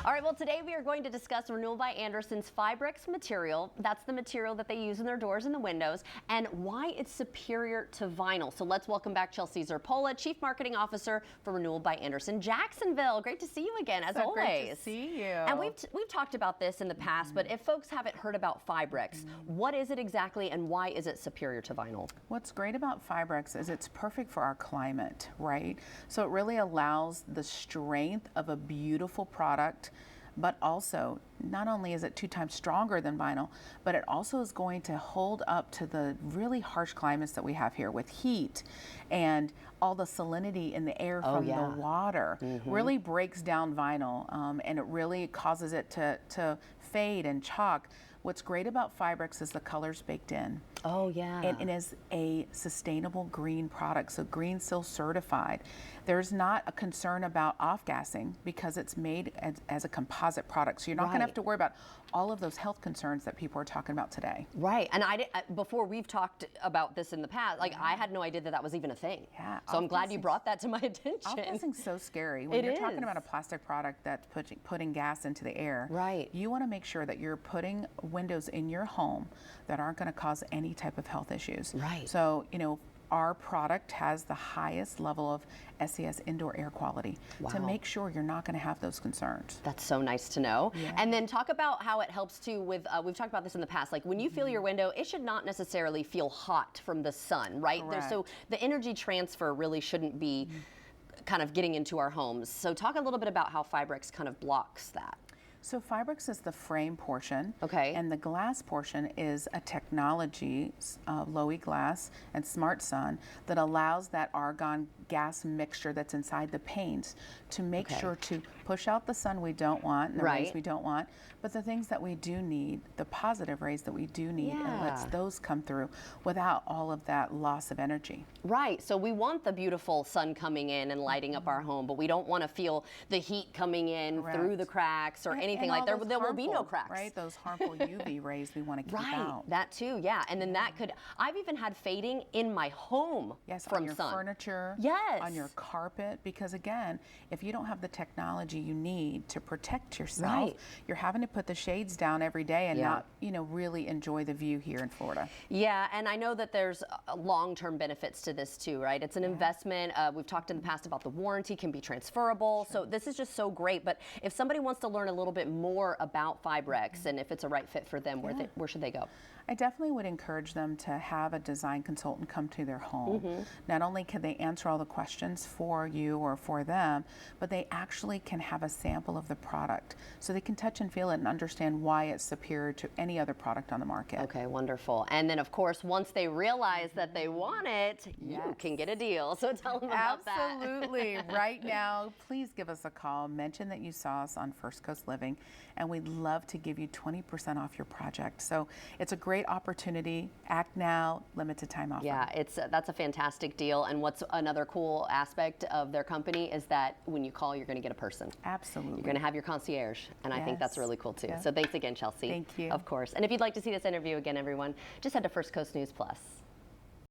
All right, well, today we are going to discuss Renewal by Andersen's Fibrex material. That's the material that they use in their doors and the windows, and why it's superior to vinyl. So let's welcome back Chelsea Zerpola, Chief Marketing Officer for Renewal by Andersen Jacksonville. Great to see you again, as always. Great to see you. And we've talked about this in the past, but if folks haven't heard about Fibrex, what is it exactly and why is it superior to vinyl? What's great about Fibrex is it's perfect for our climate, right? So it really allows the strength of a beautiful product, but also not only is it 2 times stronger than vinyl, but it also is going to hold up to the really harsh climates that we have here with heat and all the salinity in the air from the water. Really breaks down vinyl, and it really causes it to fade and chalk. What's great about Fibrex is the color's baked in. Oh, yeah. And it is a sustainable green product, so Green Seal certified. There's not a concern about off-gassing because it's made as a composite product, so you're not going to have to worry about all of those health concerns that people are talking about today. Right, and before we've talked about this in the past, like I had no idea that that was even a thing. Yeah. So I'm glad you brought that to my attention. Off-gassing's so scary. When you're talking about a plastic product that's putting gas into the air, you want to make sure that you're putting windows in your home that aren't going to cause any type of health issues. Right. So, you know, our product has the highest level of SES indoor air quality to make sure you're not going to have those concerns. That's so nice to know. And then talk about how it helps too with, we've talked about this in the past, like when you feel your window, it should not necessarily feel hot from the sun, right? So the energy transfer really shouldn't be kind of getting into our homes. So talk a little bit about how Fibrex kind of blocks that. So Fibrex is the frame portion, and the glass portion is a technology, Low-E glass and Smart Sun, that allows that argon gas mixture that's inside the panes to make sure to push out the sun we don't want, and the rays we don't want, but the things that we do need, the positive rays that we do need, and lets those come through without all of that loss of energy. Right, so we want the beautiful sun coming in and lighting up our home, but we don't want to feel the heat coming in through the cracks or anything like that. There will be no cracks. Right, those harmful UV rays we want to keep out. That too, and then that could, I've even had fading in my home from on your sun. furniture, on your carpet, because again, if you don't have the technology you need to protect yourself, you're having to put the shades down every day and not, you know, really enjoy the view here in Florida. Yeah, and I know that there's long-term benefits to this too, right? It's an investment. We've talked in the past about the warranty can be transferable. So this is just so great. But if somebody wants to learn a little bit more about Fibrex and if it's a right fit for them, where should they go? I definitely would encourage them to have a design consultant come to their home. Not only can they answer all the questions for you or for them, but they actually can have a sample of the product so they can touch and feel it and understand why it's superior to any other product on the market. Okay, wonderful. And then of course, once they realize that they want it, you can get a deal. So tell them about that. Absolutely. Right now, please give us a call. Mention that you saw us on First Coast Living, and we'd love to give you 20% off your project. So it's a great opportunity. Act now, limited time offer. Yeah, that's a fantastic deal. And what's another cool aspect of their company is that when you call, you're going to get a person. Absolutely. You're going to have your concierge, and I think that's really cool too. So thanks again, Chelsea. Thank you. Of course. And if you'd like to see this interview again, everyone, just head to First Coast News Plus.